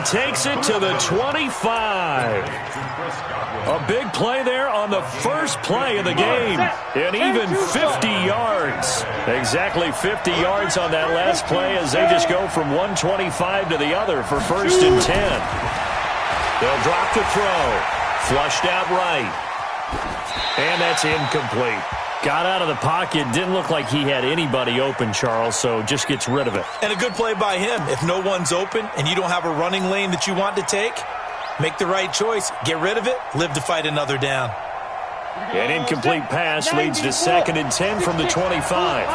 takes it to the 25. A big play there on the first play of the game. And even 50 yards. Exactly 50 yards on that last play as they just go from 125 to the other for 1st and 10. They'll drop the throw. Flushed out right. And that's incomplete. Got out of the pocket. Didn't look like he had anybody open, Charles, so just gets rid of it. And a good play by him. If no one's open and you don't have a running lane that you want to take, make the right choice. Get rid of it. Live to fight another down. An incomplete pass leads to 2nd and 10 from the 25.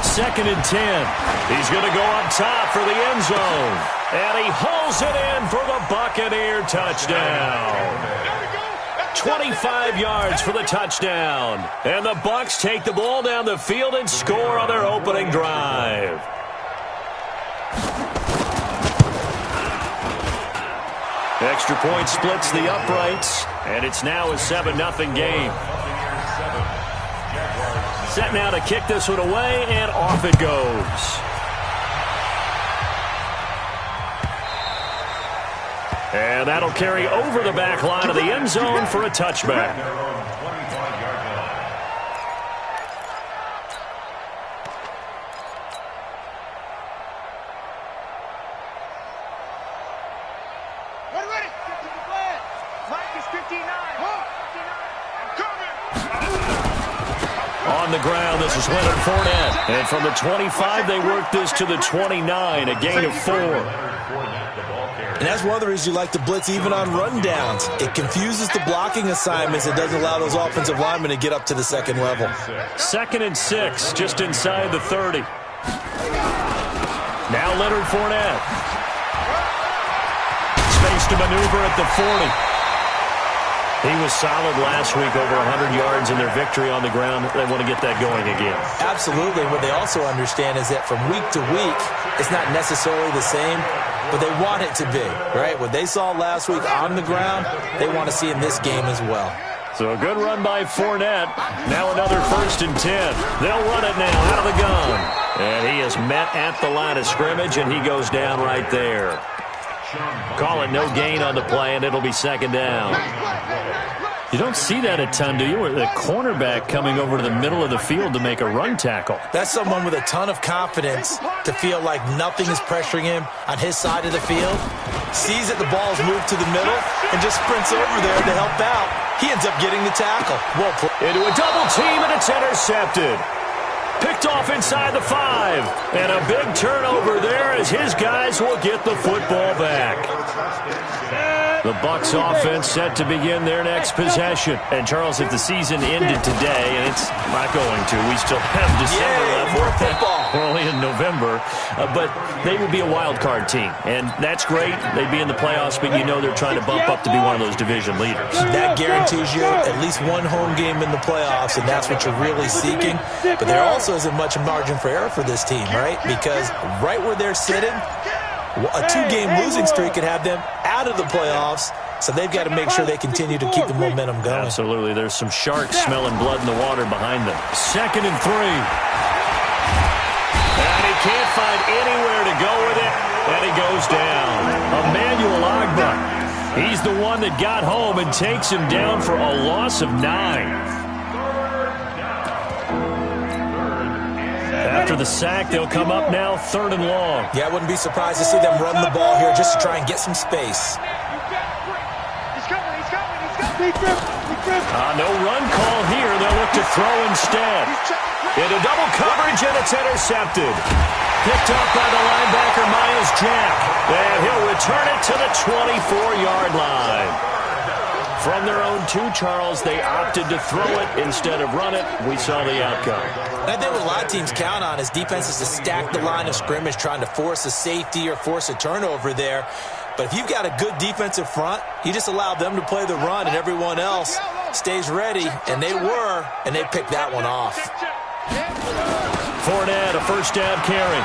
2nd and 10. He's going to go up top for the end zone. And he hauls it in for the Buccaneer touchdown. 25 yards for the touchdown. And the Bucs take the ball down the field and score on their opening drive. Extra point splits the uprights, and it's now a 7-0 game. Set now to kick this one away, and off it goes. And that'll carry over the back line of the end zone for a touchback. On the ground, this is Leonard Fournette. And from the 25, they work this to the 29, a gain of 4. And that's one of the reasons you like to blitz even on run downs. It confuses the blocking assignments. It doesn't allow those offensive linemen to get up to the second level. 2nd and 6, just inside the 30. Now Leonard Fournette. Space to maneuver at the 40. He was solid last week, over 100 yards in their victory on the ground. They want to get that going again. Absolutely. What they also understand is that from week to week, it's not necessarily the same, but they want it to be, right? What they saw last week on the ground, they want to see in this game as well. So a good run by Fournette. Now another 1st and 10. They'll run it now out of the gun. And he is met at the line of scrimmage, and he goes down right there. Call it no gain on the play, and it'll be 2nd down. You don't see that a ton, do you? Or the cornerback coming over to the middle of the field to make a run tackle. That's someone with a ton of confidence to feel like nothing is pressuring him on his side of the field. Sees that the ball's moved to the middle and just sprints over there to help out. He ends up getting the tackle. Well played. Into a double team, and it's intercepted. Picked off inside the 5. And a big turnover there as his guys will get the football back. The Bucs offense set to begin their next possession. And, Charles, if the season ended today, and it's not going to, we still have December left. More football. We're only in November. But they would be a wild card team. And that's great. They'd be in the playoffs, but you know they're trying to bump up to be one of those division leaders. That guarantees you at least one home game in the playoffs, and that's what you're really seeking. But there also isn't much margin for error for this team, right? Because right where they're sitting, a 2-game losing streak could have them out of the playoffs, so they've got to make sure they continue to keep the momentum going. Absolutely. There's some sharks smelling blood in the water behind them. 2nd and 3. And he can't find anywhere to go with it, and he goes down. Emmanuel Ogbah. He's the one that got home and takes him down for a loss of 9. After the sack, they'll come up now 3rd and long. Yeah, I wouldn't be surprised to see them run the ball here just to try and get some space. No run call here. They'll look to throw instead. Into double coverage, and it's intercepted. Picked up by the linebacker, Myles Jack. And he'll return it to the 24-yard line. From their own 2, Charles, they opted to throw it instead of run it. We saw the outcome. And I think what a lot of teams count on is defenses to stack the line of scrimmage, trying to force a safety or force a turnover there. But if you've got a good defensive front, you just allow them to play the run, and everyone else stays ready. And they were, and they picked that one off. Fournette, a 1st down carry.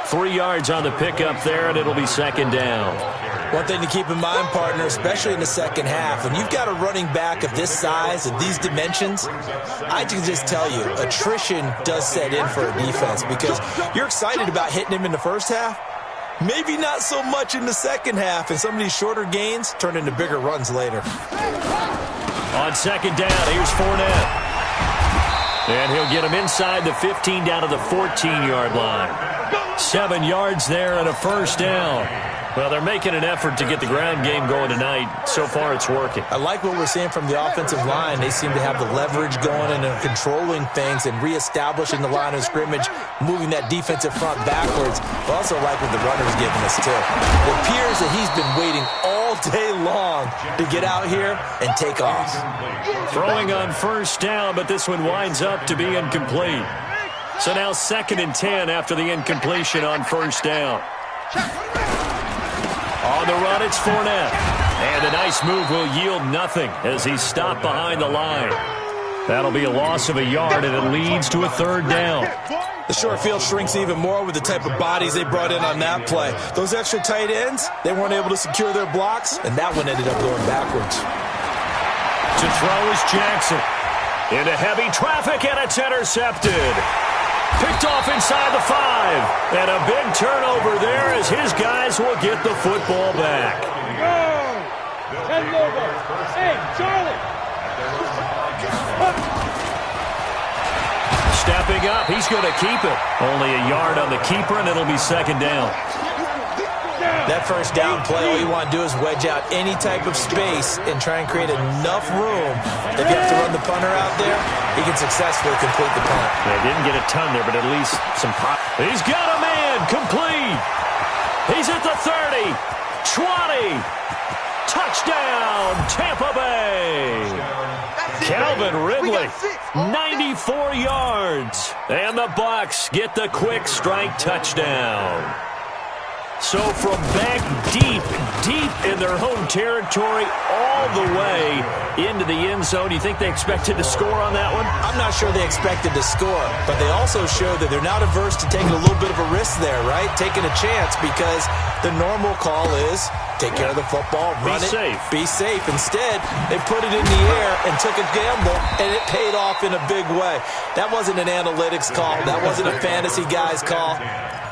3 yards on the pickup there, and it'll be 2nd down. One thing to keep in mind, partner, especially in the second half, when you've got a running back of this size and these dimensions, I can just tell you, attrition does set in for a defense because you're excited about hitting him in the first half. Maybe not so much in the second half, and some of these shorter gains turn into bigger runs later. On second down, here's Fournette. And he'll get him inside the 15 down to the 14-yard line. 7 yards there and a first down. Well, they're making an effort to get the ground game going tonight. So far, it's working. I like what we're seeing from the offensive line. They seem to have the leverage going and they're controlling things and reestablishing the line of scrimmage, moving that defensive front backwards. But also like what the runner's giving us, too. It appears that he's been waiting all day long to get out here and take off. Throwing on first down, but this one winds up to be incomplete. So now 2nd and 10 after the incompletion on first down. On the run, it's Fournette. And a nice move will yield nothing as he's stopped behind the line. That'll be a loss of a yard, and it leads to a 3rd down. The short field shrinks even more with the type of bodies they brought in on that play. Those extra tight ends, they weren't able to secure their blocks, and that one ended up going backwards. To throw is Jackson. Into heavy traffic, and it's intercepted. Picked off inside the 5. And a big turnover there as his guys will get the football back. Go! 10 over. Hey, Charlie! Stepping up, he's going to keep it. Only a yard on the keeper, and it'll be 2nd down. That first down play, all you want to do is wedge out any type of space and try and create enough room. If you have to run the punter out there, he can successfully complete the punt. They didn't get a ton there, but at least some pop. He's got a man, complete. He's at the 30, 20. Touchdown, Tampa Bay. Calvin Ridley, 94 yards. And the Bucs get the quick strike touchdown. So from back deep in their home territory all the way into the end zone, you think they expected to score on that one? I'm not sure they expected to score, but they also showed that they're not averse to taking a little bit of a risk there, right? Taking a chance because the normal call is take care of the football, run it, be safe. Instead, they put it in the air and took a gamble, and it paid off in a big way. That wasn't an analytics call. That wasn't a fantasy guy's call.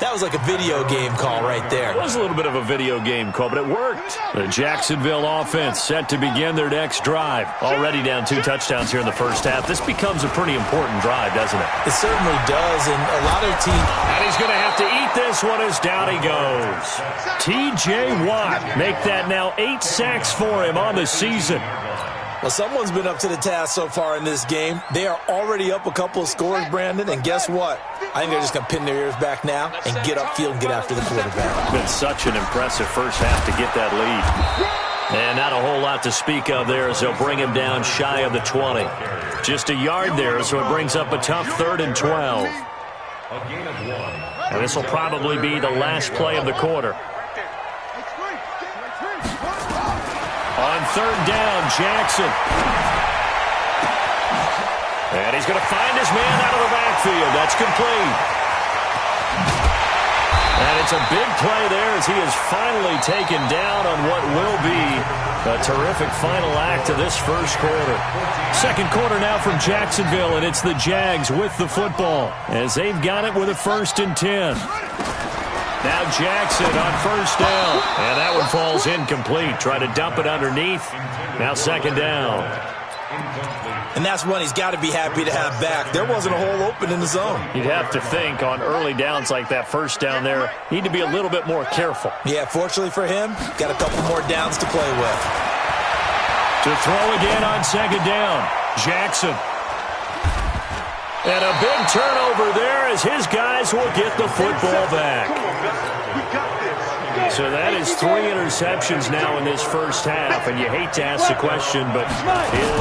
That was like a video game call right there. It was a little bit of a video game call, but it worked. The Jacksonville offense set to begin their next drive. Already down 2 touchdowns here in the first half. This becomes a pretty important drive, doesn't it? It certainly does, and a lot of teams... And he's going to have to eat this one as down he goes. T.J. Watt, make that now 8 sacks for him on the season. Well, someone's been up to the task so far in this game. They are already up a couple of scores, Brandon, and guess what? I think they're just going to pin their ears back now and get upfield and get after the quarterback. Been such an impressive first half to get that lead. And not a whole lot to speak of there as they'll bring him down shy of the 20. Just a yard there, so it brings up a tough 3rd and 12. And this will probably be the last play of the quarter. On 3rd down, Jackson. And he's going to find his man out of the backfield. That's complete. And it's a big play there as he is finally taken down on what will be a terrific final act of this first quarter. Second quarter now from Jacksonville, and it's the Jags with the football as they've got it with a 1st and 10. Now Jackson on first down. And that one falls incomplete. Try to dump it underneath. Now 2nd down. And that's one he's got to be happy to have back. There wasn't a hole open in the zone. You'd have to think on early downs like that first down there, need to be a little bit more careful. Yeah, fortunately for him, got a couple more downs to play with. To throw again on 2nd down. Jackson. And a big turnover there as his guys will get the football back. So that is 3 interceptions now in this first half, and you hate to ask the question, but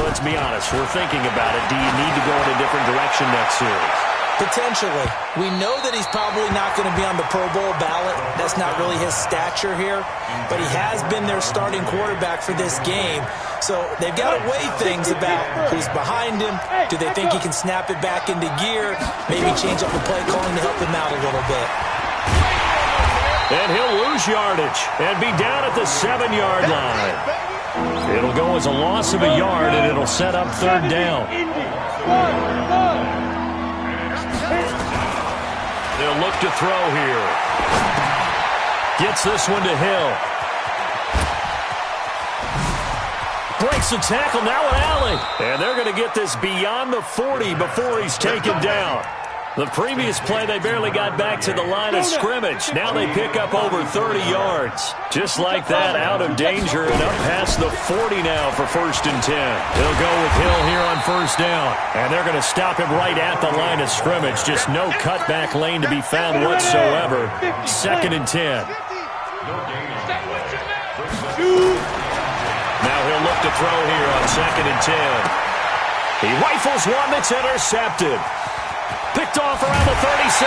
let's be honest, we're thinking about it. Do you need to go in a different direction next series? Potentially. We know that he's probably not going to be on the Pro Bowl ballot. That's not really his stature here, but he has been their starting quarterback for this game. So they've got to weigh things about who's behind him. Do they think he can snap it back into gear? Maybe change up the play calling to help him out a little bit. And he'll lose yardage and be down at the 7-yard line. It'll go as a loss of a yard, and it'll set up third down. They'll look to throw here. Gets this one to Hill. Breaks the tackle, now an alley. And they're going to get this beyond the 40 before he's taken down. The previous play, they barely got back to the line of scrimmage. Now they pick up over 30 yards. Just like that, out of danger and up past the 40 now for 1st and 10. They'll go with Hill here on 1st down. And they're going to stop him right at the line of scrimmage. Just no cutback lane to be found whatsoever. 2nd and 10. Now he'll look to throw here on 2nd and 10. He rifles one that's intercepted. Picked off around the 37.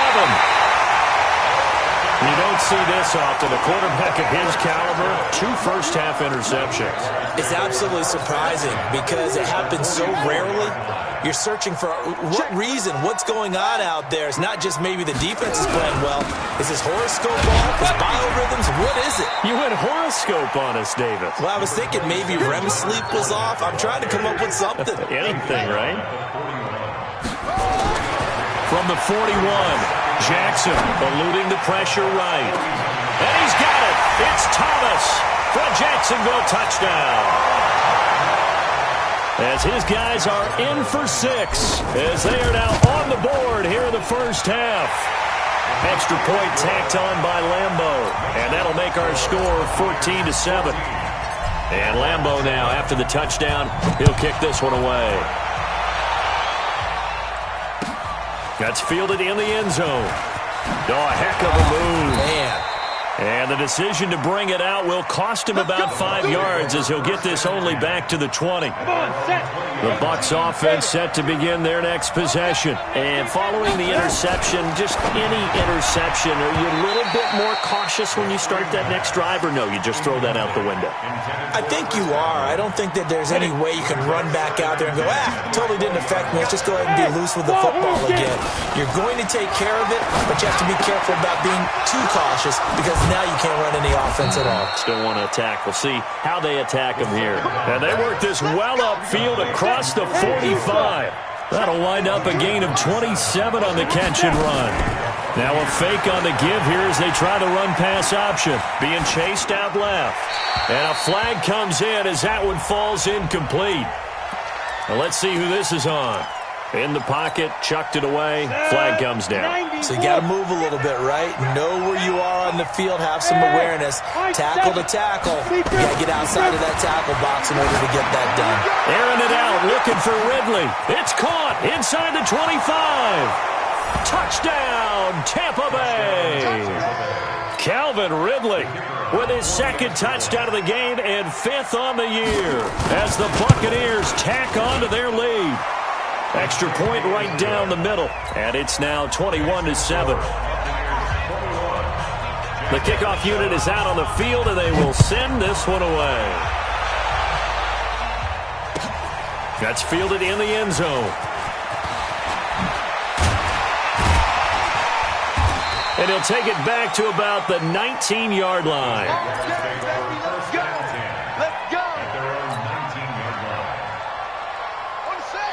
You don't see this often. A quarterback of his caliber, 2 first-half interceptions. It's absolutely surprising because it happens so rarely. You're searching for what reason, what's going on out there. It's not just maybe the defense is playing well. Is this horoscope off? Is biorhythms? What is it? You went horoscope on us, David. Well, I was thinking maybe REM sleep was off. I'm trying to come up with something. Anything, right? From the 41, Jackson eluding the pressure right. And he's got it. It's Thomas for a Jacksonville touchdown. As his guys are in for 6, as they are now on the board here in the first half. Extra point tacked on by Lambo. And that'll make our score 14-7. And Lambo now, after the touchdown, he'll kick this one away. That's fielded in the end zone. Oh, a heck of a move. Man. And the decision to bring it out will cost him about 5 yards as he'll get this only back to the 20. The Bucs offense set to begin their next possession. And following the interception, just any interception, are you a little bit more cautious when you start that next drive, or no, you just throw that out the window? I think you are. I don't think that there's any way you can run back out there and go, totally didn't affect me. Let's just go ahead and be loose with the football again. You're going to take care of it, but you have to be careful about being too cautious because now you can't run any offense at all. Still want to attack. We'll see how they attack him here. And they work this well upfield across the 45. That'll wind up a gain of 27 on the catch and run. Now a fake on the give here as they try the run-pass option. Being chased out left. And a flag comes in as that one falls incomplete. Now let's see who this is on. In the pocket, chucked it away, flag comes down. So you got to move a little bit, right? Know where you are on the field, have some awareness. Tackle to tackle. You got to get outside of that tackle box in order to get that done. Airing it out, looking for Ridley. It's caught inside the 25. Touchdown, Tampa Bay. Calvin Ridley with his 2nd touchdown of the game and 5th on the year as the Buccaneers tack on to their lead. Extra point right down the middle, and it's now 21-7. The kickoff unit is out on the field, and they will send this one away. That's fielded in the end zone. And he'll take it back to about the 19-yard line.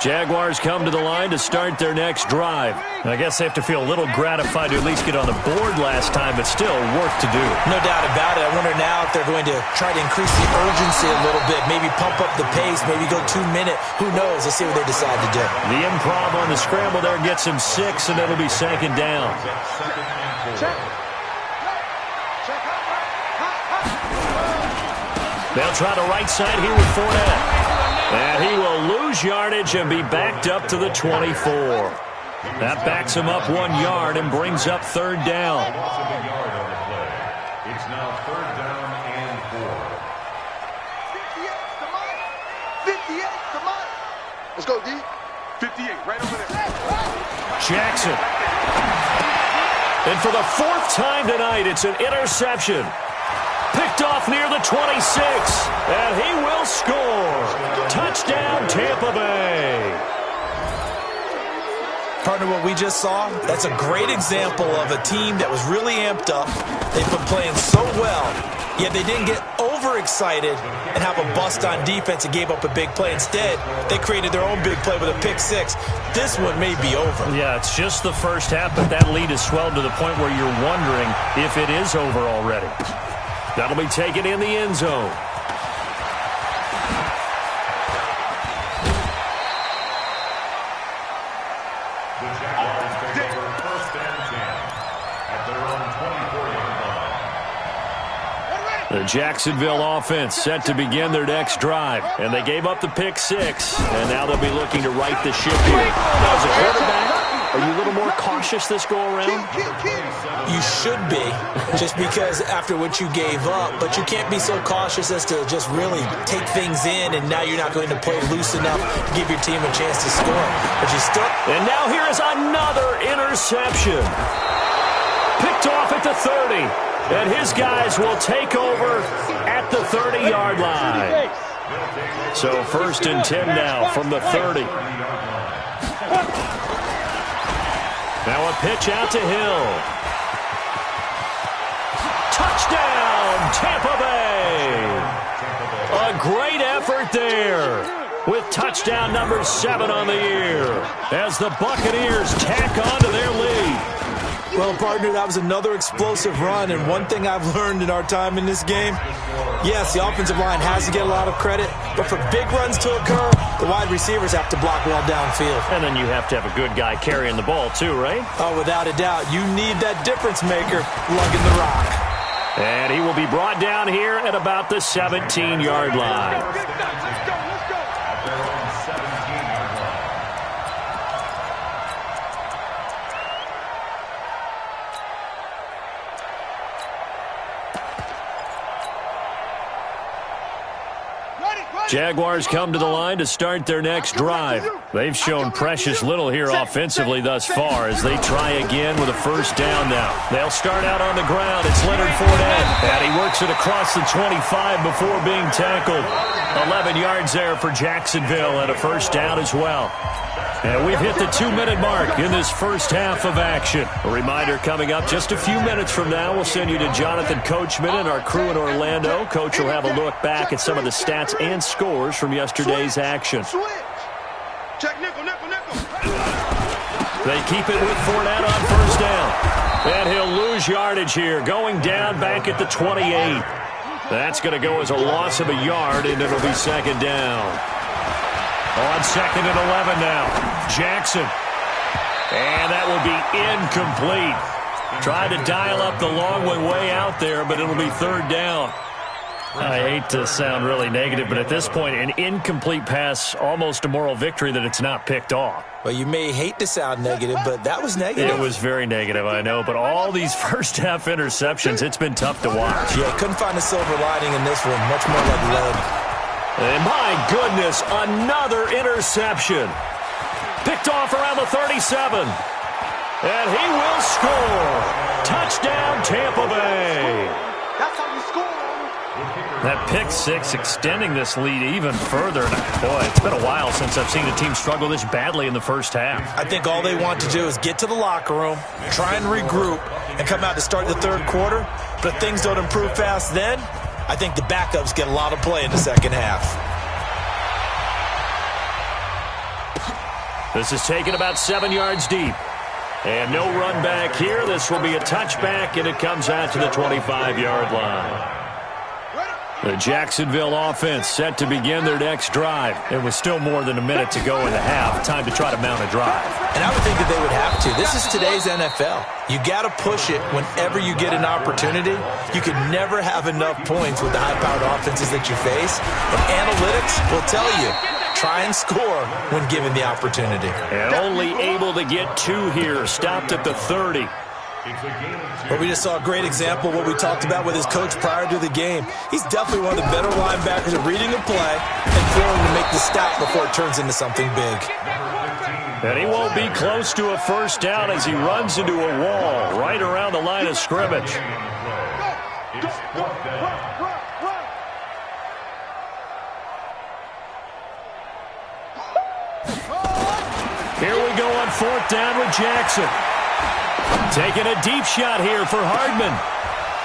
Jaguars come to the line to start their next drive. I guess they have to feel a little gratified to at least get on the board last time, but still work to do. No doubt about it. I wonder now if they're going to try to increase the urgency a little bit, maybe pump up the pace, maybe go 2-minute. Who knows? Let's see what they decide to do. The improv on the scramble there gets him 6, and it'll be 2nd down. They'll try the right side here with Fournette. And he will lose yardage and be backed up to the 24. That backs him up 1 yard and brings up 3rd down. It's now 3rd down and 4. 58, come on. Let's go, D. 58, right over there. Jackson. And for the 4th time tonight, it's an interception. Picked off near the 26, and he will score. Touchdown, Tampa Bay. Partner, what we just saw, that's a great example of a team that was really amped up. They've been playing so well, yet they didn't get overexcited and have a bust on defense and gave up a big play. Instead, they created their own big play with a pick six. This one may be over. Yeah, it's just the first half, but that lead has swelled to the point where you're wondering if it is over already. That'll be taken in the end zone. The Jacksonville offense set to begin their next drive. And they gave up the pick six. And now they'll be looking to right the ship here. Now, as a quarterback, are you a little more cautious this go-around? You should be, just because after what you gave up. But you can't be so cautious as to just really take things in, and now you're not going to play loose enough to give your team a chance to score. But you still... And now here is another interception. Picked off at the 30. And his guys will take over at the 30-yard line. So 1st and 10 now from the 30. Now a pitch out to Hill. Touchdown, Tampa Bay. A great effort there with touchdown number 7 on the year as the Buccaneers tack on to their lead. Well, partner, that was another explosive run, and one thing I've learned in our time in this game, yes, the offensive line has to get a lot of credit, but for big runs to occur, the wide receivers have to block well downfield. And then you have to have a good guy carrying the ball too, right? Oh, without a doubt. You need that difference maker lugging the rock. And he will be brought down here at about the 17-yard line. Jaguars come to the line to start their next drive. They've shown precious little here offensively thus far as they try again with a first down now. They'll start out on the ground. It's Leonard Fournette, and he works it across the 25 before being tackled. 11 yards there for Jacksonville and a first down as well. And we've hit the 2-minute mark in this first half of action. A reminder coming up just a few minutes from now, we'll send you to Jonathan Coachman and our crew in Orlando. Coach will have a look back at some of the stats and scores from yesterday's action. Check nickel, nickel, nickel. They keep it with Fournette on first down. And he'll lose yardage here, going down back at the 28. That's going to go as a loss of a yard, and it'll be second down. On 2nd and 11 now. Jackson. And that will be incomplete. Tried to dial up the long way out there, but it'll be third down. I hate to sound really negative, but at this point, an incomplete pass, almost a moral victory that it's not picked off. Well, you may hate to sound negative, but that was negative. It was very negative, I know, but all these first-half interceptions, it's been tough to watch. Yeah, couldn't find a silver lining in this one. Much more like lead. And my goodness, another interception. Picked off around the 37. And he will score. Touchdown, Tampa Bay. That's how you score. That pick six extending this lead even further. Boy, it's been a while since I've seen a team struggle this badly in the first half. I think all they want to do is get to the locker room, try and regroup, and come out to start the third quarter. But if things don't improve fast then, I think the backups get a lot of play in the second half. This is taken about 7 yards deep. And no run back here. This will be a touchback, and it comes out to the 25-yard line. The Jacksonville offense set to begin their next drive. It was still more than a minute to go in the half. Time to try to mount a drive. And I would think that they would have to. This is today's NFL. You got to push it whenever you get an opportunity. You can never have enough points with the high-powered offenses that you face. And analytics will tell you, try and score when given the opportunity. And only able to get 2 here. Stopped at the 30. But we just saw a great example of what we talked about with his coach prior to the game. He's definitely one of the better linebackers at reading a play and throwing to make the stop before it turns into something big. And he won't be close to a first down as he runs into a wall right around the line of scrimmage. Here we go on 4th down with Jackson. Taking a deep shot here for Hardman.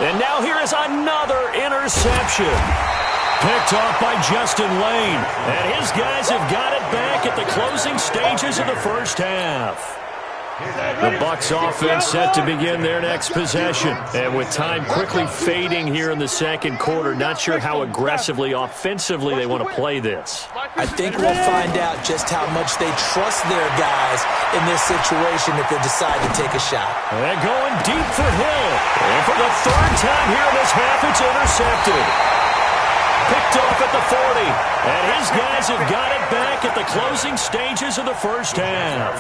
And now here is another interception. Picked off by Justin Lane. And his guys have got it back at the closing stages of the first half. The Bucs offense set to begin their next possession. And with time quickly fading here in the second quarter, not sure how aggressively, offensively they want to play this. I think we'll find out just how much they trust their guys in this situation if they decide to take a shot. And going deep for Hill. And for the 3rd time here in this half, it's intercepted. Picked off at the 40. And his guys have got it back at the closing stages of the first half.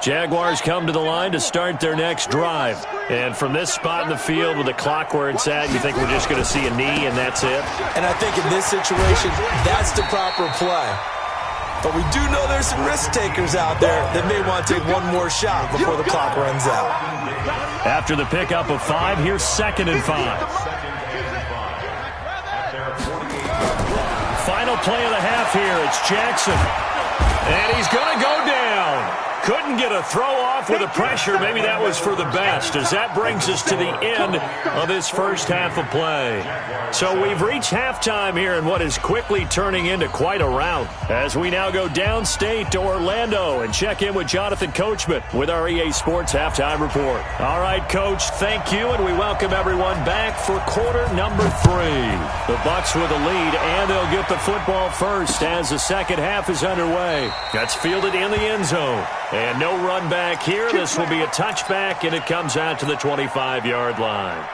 Jaguars come to the line to start their next drive. And from this spot in the field with the clock where it's at, you think we're just going to see a knee and that's it? And I think in this situation, that's the proper play. But we do know there's some risk takers out there that may want to take one more shot before the clock runs out. After the pickup of 5, here's 2nd and 5. Final play of the half here. It's Jackson. And he's going to go down. Couldn't get a throw off with the pressure. Maybe that was for the best, as that brings us to the end of this first half of play. So we've reached halftime here in what is quickly turning into quite a rout, as we now go downstate to Orlando and check in with Jonathan Coachman with our EA Sports Halftime Report. All right, Coach, thank you, and we welcome everyone back for quarter number 3. The Bucs with a lead, and they'll get the football first as the second half is underway. That's fielded in the end zone. And no run back here. This will be a touchback, and it comes out to the 25-yard line.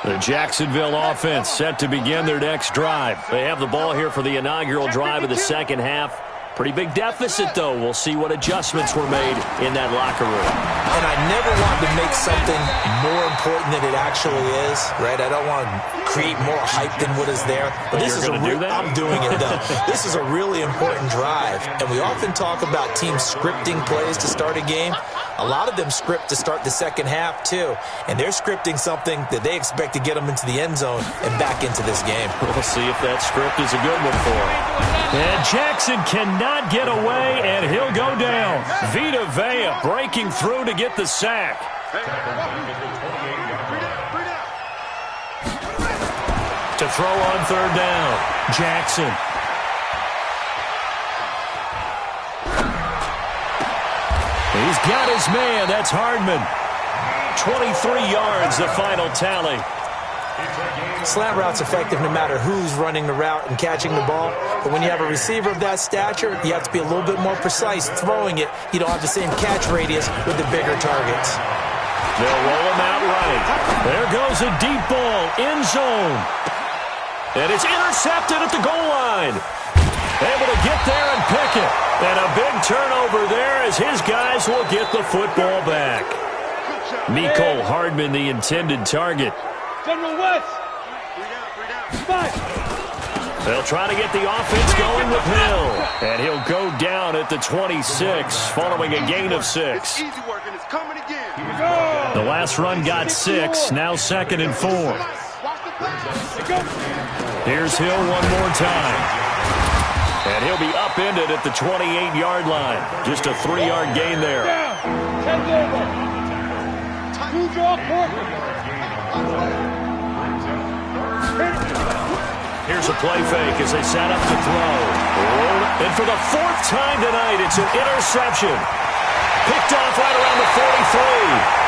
The Jacksonville offense set to begin their next drive. They have the ball here for the inaugural drive of the second half. Pretty big deficit, though. We'll see what adjustments were made in that locker room. And I never want to make something more important than it actually is, right? I don't want to create more hype than what is there. But this is I'm doing it, though. This is a really important drive. And we often talk about teams scripting plays to start a game. A lot of them script to start the second half, too. And they're scripting something that they expect to get them into the end zone and back into this game. We'll see if that script is a good one for him. And Jackson cannot get away, and he'll go down. Vita Vea breaking through to get the sack. To throw on 3rd down, Jackson. He's got his man. That's Hardman. 23 yards, the final tally. Slant route's effective no matter who's running the route and catching the ball. But when you have a receiver of that stature, you have to be a little bit more precise throwing it. You don't have the same catch radius with the bigger targets. They'll roll him out right. There goes a deep ball, end zone. And it's intercepted at the goal line. Able to get there and pick it. And a big turnover there as his guys will get the football back. Mecole Hardman, the intended target. General West. 5. They'll try to get the offense going with Hill. And he'll go down at the 26 following a gain of 6. The last run got 6. Now 2nd and 4. Here's Hill one more time. And he'll be upended at the 28-yard line. Just a 3-yard gain there. Here's a play fake as they set up to throw. And for the 4th time tonight, it's an interception. Picked off right around the 43.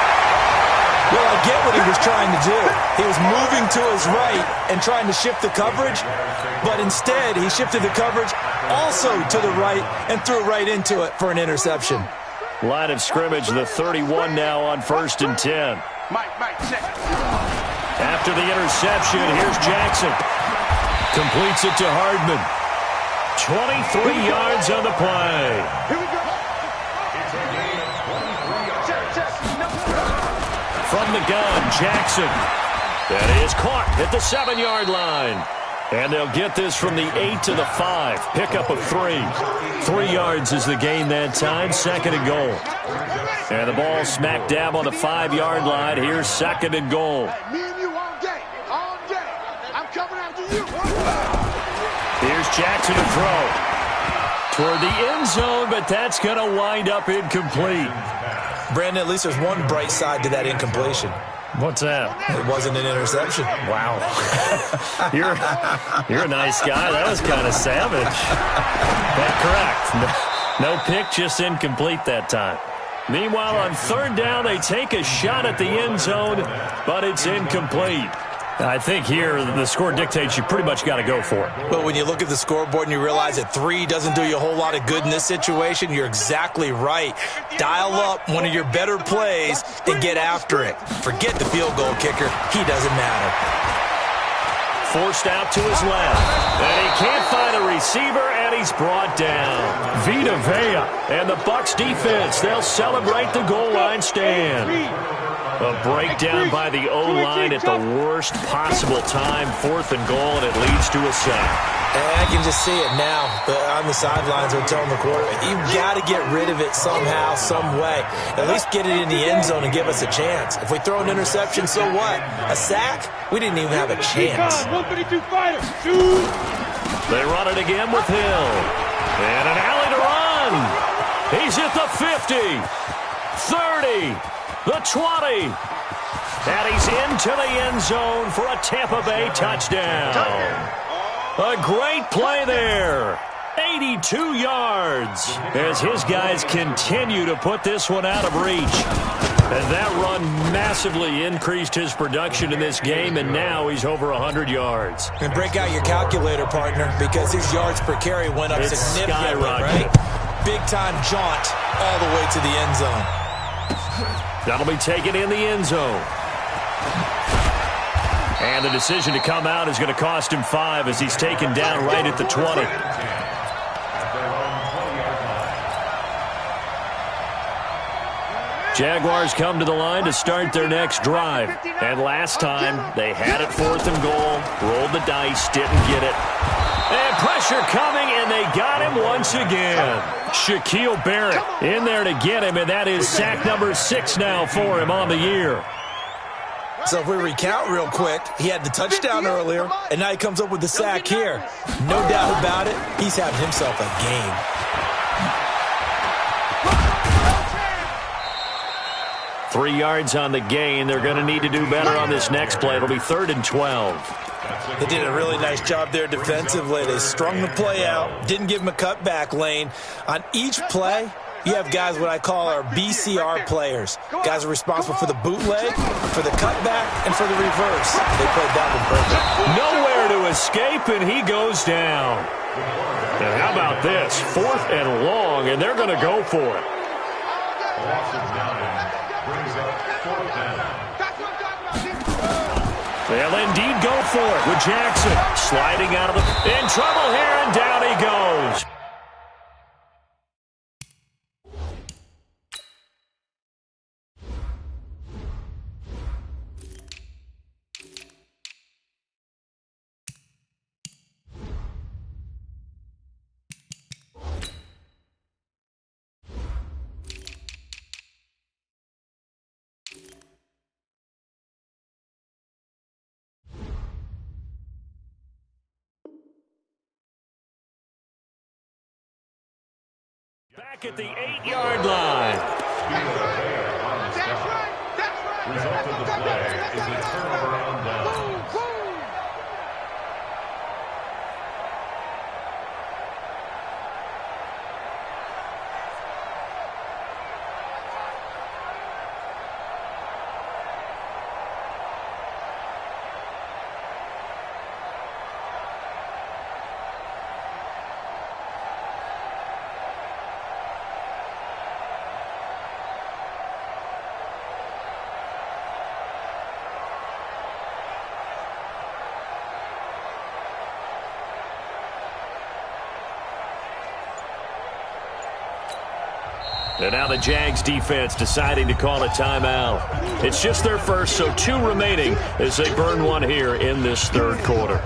Well, I get what he was trying to do. He was moving to his right and trying to shift the coverage, but instead he shifted the coverage also to the right and threw right into it for an interception. Line of scrimmage, the 31 now on 1st and 10. After the interception, here's Jackson. Completes it to Hardman. 23 yards on the play. Here we go. From the gun, Jackson. That is caught at the 7-yard line. And they'll get this from the 8 to the 5. Pickup of 3. 3 yards is the gain that time. 2nd and goal. And the ball smack dab on the 5-yard line. Here's 2nd and goal. Me and you all day. All day. I Here's Jackson to throw. Toward the end zone, but that's going to wind up incomplete. Brandon, at least there's one bright side to that incompletion. What's that? It wasn't an interception. Wow. You're a nice guy. That was kind of savage. But correct. No pick, just incomplete that time. Meanwhile, on third down, they take a shot at the end zone, but it's incomplete. I think here the score dictates you pretty much got to go for it. But when you look at the scoreboard and you realize that 3 doesn't do you a whole lot of good in this situation, you're exactly right. Dial up one of your better plays and get after it. Forget the field goal kicker. He doesn't matter. Forced out to his left. And he can't find a receiver, and he's brought down. Vita Vea and the Bucs defense, they'll celebrate the goal line stand. A breakdown by the O-line at the worst possible time. 4th and goal, and it leads to a sack. And I can just see it now. On the sidelines, they're telling the quarterback, you've got to get rid of it somehow, some way. At least get it in the end zone and give us a chance. If we throw an interception, so what? A sack? We didn't even have a chance. 132 fighter. Shoot. They run it again with Hill. And an alley to run. He's at the 50. 30. The 20. And he's into the end zone for a Tampa Bay touchdown. A great play there. 82 yards as his guys continue to put this one out of reach. And that run massively increased his production in this game, and now he's over 100 yards. And break out your calculator, partner, because his yards per carry went up significantly, right? Big-time jaunt all the way to the end zone. That'll be taken in the end zone. And the decision to come out is going to cost him 5 as he's taken down right at the 20. Jaguars come to the line to start their next drive. And last time, they had it 4th and goal, rolled the dice, didn't get it. And pressure coming, and they got him once again. Shaquille Barrett in there to get him, and that is sack number 6 now for him on the year. So if we recount real quick, he had the touchdown earlier, and now he comes up with the sack here. No doubt about it, he's having himself a game. Three yards on the gain. They're going to need to do better on this next play. It'll be 3rd and 12. They did a really nice job there defensively. They strung the play out, didn't give him a cutback lane. On each play, you have guys what I call our BCR players. Guys are responsible for the bootleg, for the cutback, and for the reverse. They played that one perfect. Nowhere to escape, and he goes down. And how about this? 4th and long, and they're going to go for it. They'll indeed go for it with Jackson sliding out of the... In trouble here, and down he goes. Back at the 8-yard line. Result of the play is a turnover on down. And now the Jags defense deciding to call a timeout. It's just their first, so 2 remaining as they burn one here in this 3rd quarter.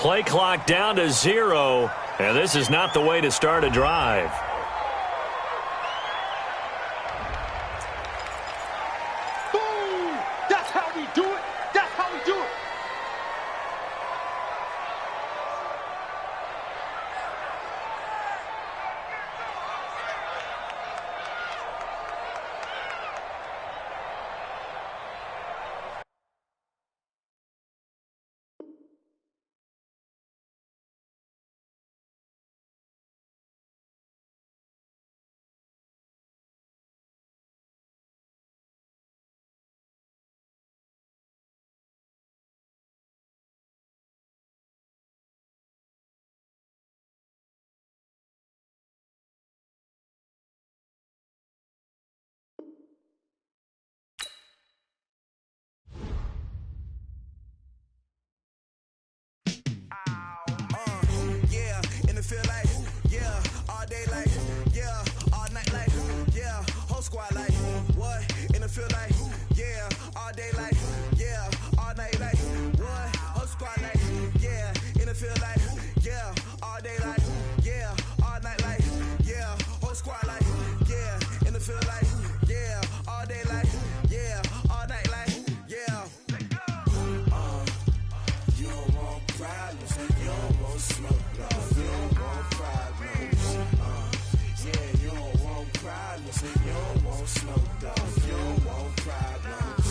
Play clock down to 0, and this is not the way to start a drive. Boom! That's how we do it. That's how we do it. Feel like, yeah, all day like, yeah, all night like, yeah, whole squad like, what? In the feel like, yeah, all day like, yeah, all night like, what? Whole squad like, yeah, in the feel like, yeah, all day like, yeah, all night like, yeah, whole squad like, yeah, in the feel like, yeah, all day like, yeah, all night like, yeah. You don't want problems, you don't want smoke, love, you don't want problems. Yeah, you don't want problems, you don't want smoke, dog, you don't want problems.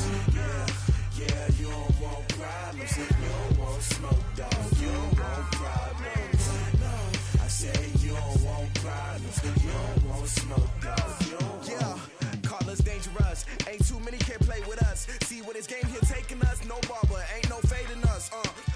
Yeah, you don't want problems, you don't want smoke, dog, you don't want problems. No, I say you don't want problems, you don't want smoke, dog, you don't want. Yeah, call us dangerous, ain't too many can play with us. See where this game here taking us, no barber, ain't no fading us.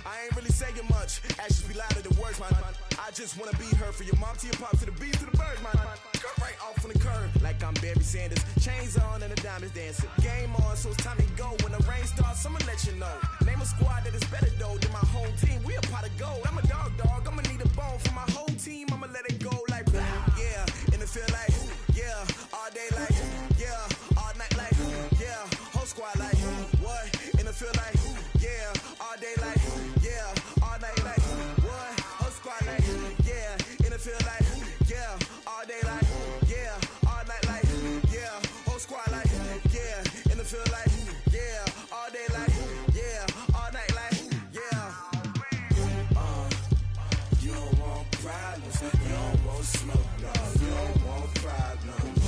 I ain't really saying much, actions be louder than words, man. I just wanna be heard, for your mom to your pop to the beat to the birds, man. Cut right off on the curb, like I'm Barry Sanders. Chains on and the diamonds dancing. Game on, so it's time to go. When the rain starts, I'ma let you know. Name a squad that is better though than my home team. We a pot of gold. I'm a dog. I'ma need a bone for my whole team. I'ma let it go like blah. Yeah, and it feel like, yeah, all day like, yeah, all night like, yeah, whole squad like, what? And it feel like, yeah, all day like, yeah, all night like, what? Whole squad like, yeah, and it feel like, yeah, all day like, yeah, all night like, yeah, whole squad like, yeah, and it feel like, yeah, all day like, yeah, all night like, yeah. You don't want problems, you don't want smoke, dog, you don't want problems.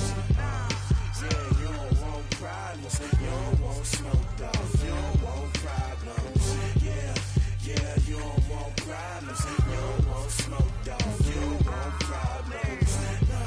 Yeah, you don't want problems, you don't want smoke, dog, you don't want problems. Yeah, you don't want problems, you don't want smoke, dog, you don't want problems. No,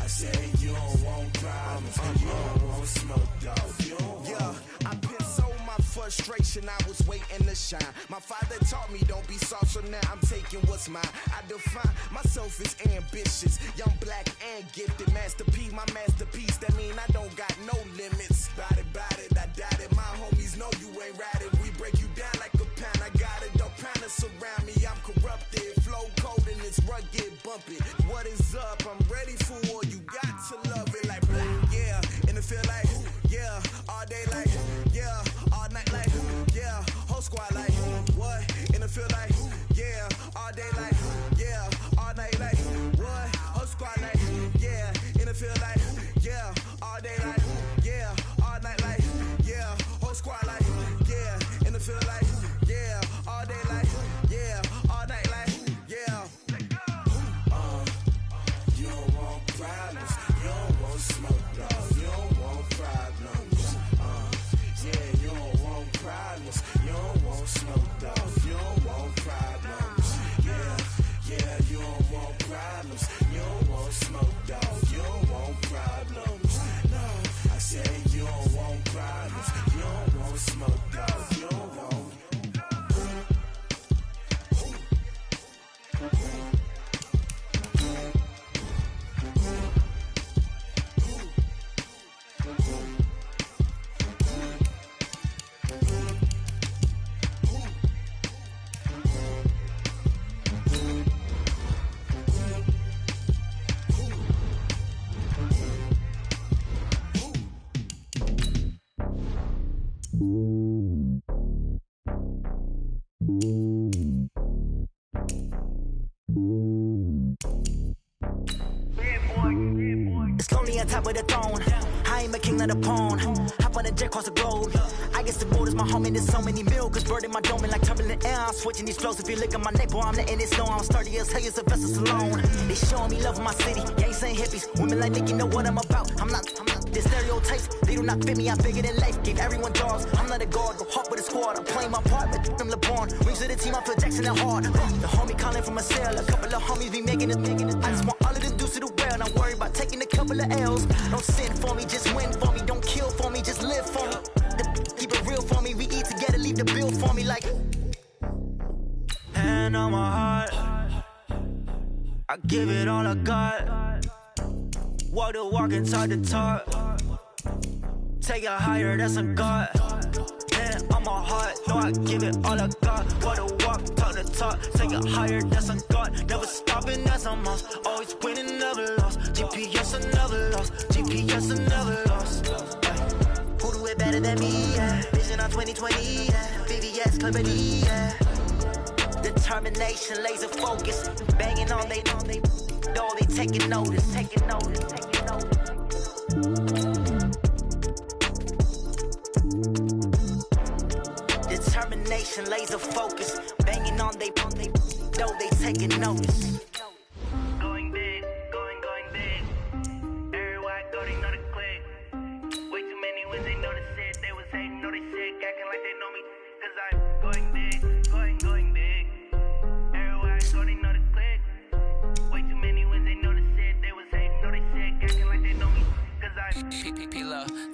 I say you don't want problems, you don't want smoke, dog, you don't want. Yeah, I've been so my frustration, I was waiting to shine. My father taught me don't be soft, so now I'm taking what's mine. I define myself as ambitious, young, black, and gifted. Masterpiece, my masterpiece, that mean I don't got no limits. Bout it, I doubt it. My homies know you ain't ratted. We break you down like a pound. I got it, don't pound us around me. I'm corrupted, flow cold and it's rugged, bumpy. What is up? I'm ready for war. You got to love it like blah. Yeah, and it feel like, yeah, all day like, yeah, all night like, yeah, whole squad like, what? And it feel like, yeah, all day like, yeah, all night like, what? Whole squad like, yeah, and it feel like, yeah, all day like, yeah, all night like, yeah, whole squad like, yeah, and it feel like, yeah, all day like, yeah, all night like, yeah. You don't want problems, you don't want smoke, dog, you don't want problems. Yeah, you don't want problems, you don't want smoke, dog, you don't want problems. Yeah, you don't want problems, you don't want smoke, dog, you don't want problems. No, I say you don't want problems, you don't want smoke, dog, you don't want. me on top of the throne. I ain't a king of the pawn. Hop on a jet across the globe. I guess the world is my home and there's so many miracles bird in my dome and like turbulent air. I'm switching these flows. If you look at my neck, boy, I'm letting it snow. I'm sturdy as hell, as a vessel alone. They showing me love in my city. Gangsta and hippies. Women like Nick, you know what I'm about. I'm not the stereotypes. They do not fit me. I'm bigger than life. Gave everyone jaws. I'm not a guard. Go hard with a squad. I'm playing my part, but I'm LeBron. Rings to the team. I feel Jackson and hard. The homie calling from a cell. A couple of homies be making it. I just want all of them dudes to the well. Not worried about taking a couple of L's. Don't sin for me, just win for me. Don't kill for me, just live for me. Keep it real for me. We eat together, leave the bill for me like. Hand on my heart, I give it all I got. Walk the walk and talk the talk. Take it higher, that's a God. Hand on my heart, no, I give it all I got. Walk the walk, talk the talk. Take it higher, that's a God. Never stopping, that's a must. Always winning, never lost. GPS, I never lost. GPS, I never lost. Who do it better than me? Yeah. Vision on 2020. Yeah. VVS company. Yeah. Determination, laser focus, banging on they door, they taking notice, taking notice, taking notice. Determination, laser focus, banging on they door, they taking notice. Going big, going big. Everywhere I go, they know the click. Way too many wins, they know the shit. They was hating, know they sick, acting like they know me, 'cause I'm going big, going big.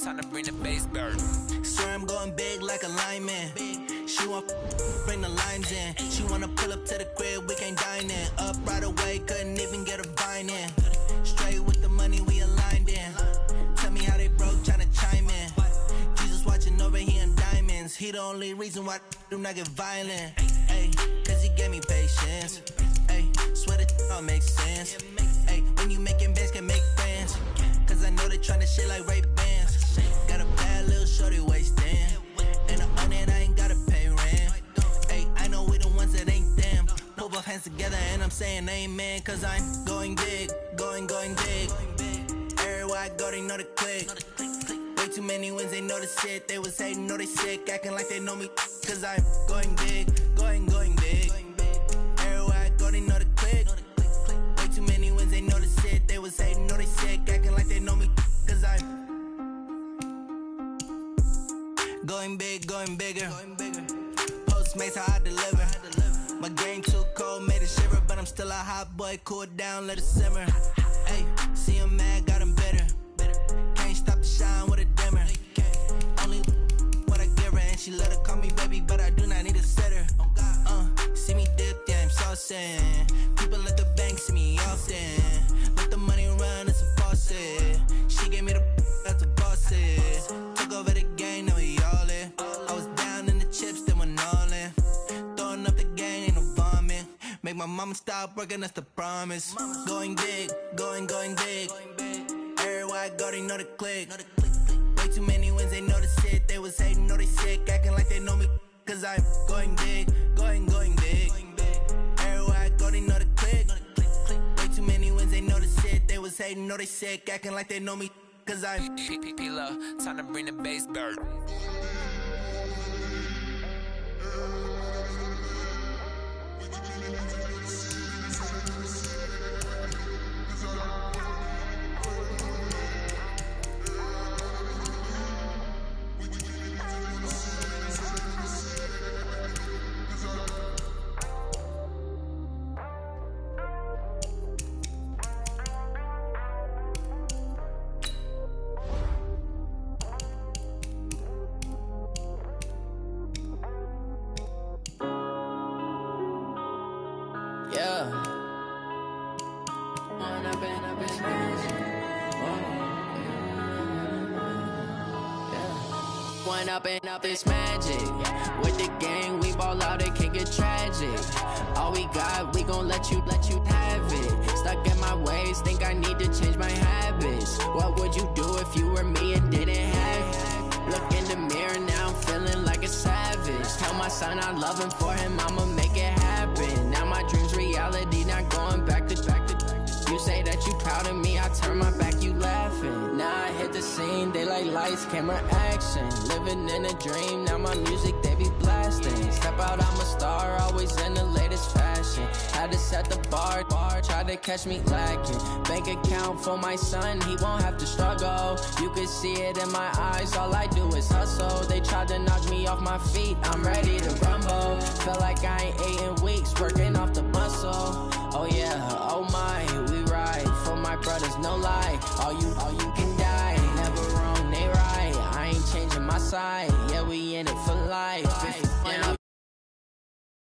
Time to bring the bass bird. Swear I'm going big like a lineman. She want bring the limes in. She wanna pull up to the crib, we can't dine in. Up right away, couldn't even get a vine in. Straight with the money we aligned in. Tell me how they broke, tryna chime in. Jesus watching over here in diamonds. He the only reason why I do not get violent. Ay, 'cause he gave me patience. Ay, swear that all makes sense. Ay, when you making bands, can make friends. 'Cause I know they tryna shit like Ray-Bans. Got a bad little shorty wasting. And I own it, I ain't gotta pay rent. Ay, I know we the ones that ain't them. Put both hands together and I'm saying amen. 'Cause I'm going big, going big. Everywhere I go, they know the click. Way too many wins, they know the shit. They was hating, know they sick, acting like they know me. 'Cause I'm going big, going big. Everywhere I go, they know the click. Way too many wins, they know the shit. They was hating, know they sick, acting like they know me. 'Cause I'm going big, going bigger. Postmates how I deliver. My game too cold, made it shiver, but I'm still a hot boy. Cool down, let it simmer. Hey, see him mad, got him bitter. Can't stop the shine with a dimmer. Only what I give her, and she let her call me baby, but I do not need a sitter. See me dip, yeah, I'm saucing. People at the bank see me often. Let the money run, it's a faucet. She gave me the that's a faucet. Took over the game, now we all in. I was down in the chips, then went all in. Throwing up the gang, ain't no vomit. Make my mama stop working, that's the promise. Going big, going big. Everywhere I go, they know the click. Way too many wins, they know the shit. They was hating, know they sick, acting like they know me. 'Cause I'm going big, going big. Everywhere I go, they know the click. Way too many wins, they know the shit. They was hating, know they sick, acting like they know me. 'Cause I'm P-P-P-Love, time to bring the bass bird. Up it's magic. With the gang, we ball out, it can get tragic. All we got, we gon' let you have it. Stuck in my ways, think I need to change my habits. What would you do if you were me and didn't have it? Look in the mirror, now I'm feeling like a savage. Tell my son I love him, for him I'ma make it happen. Now my dream's reality, not going back to. You say that you proud of me, I turn my back, you laughing. the scene, they like lights, camera, action. Living in a dream, now my music, they be blasting. Step out, I'm a star, always in the latest fashion. Had to set the bar, try to catch me lacking. Bank account for my son, he won't have to struggle. You could see it in my eyes, all I do is hustle. They tried to knock me off my feet, I'm ready to rumble. Feel like I ain't ate in weeks, working off the muscle. Oh yeah, oh my, we ride for my brothers, no lie. All you can die, never wrong, they right. I ain't changing my side.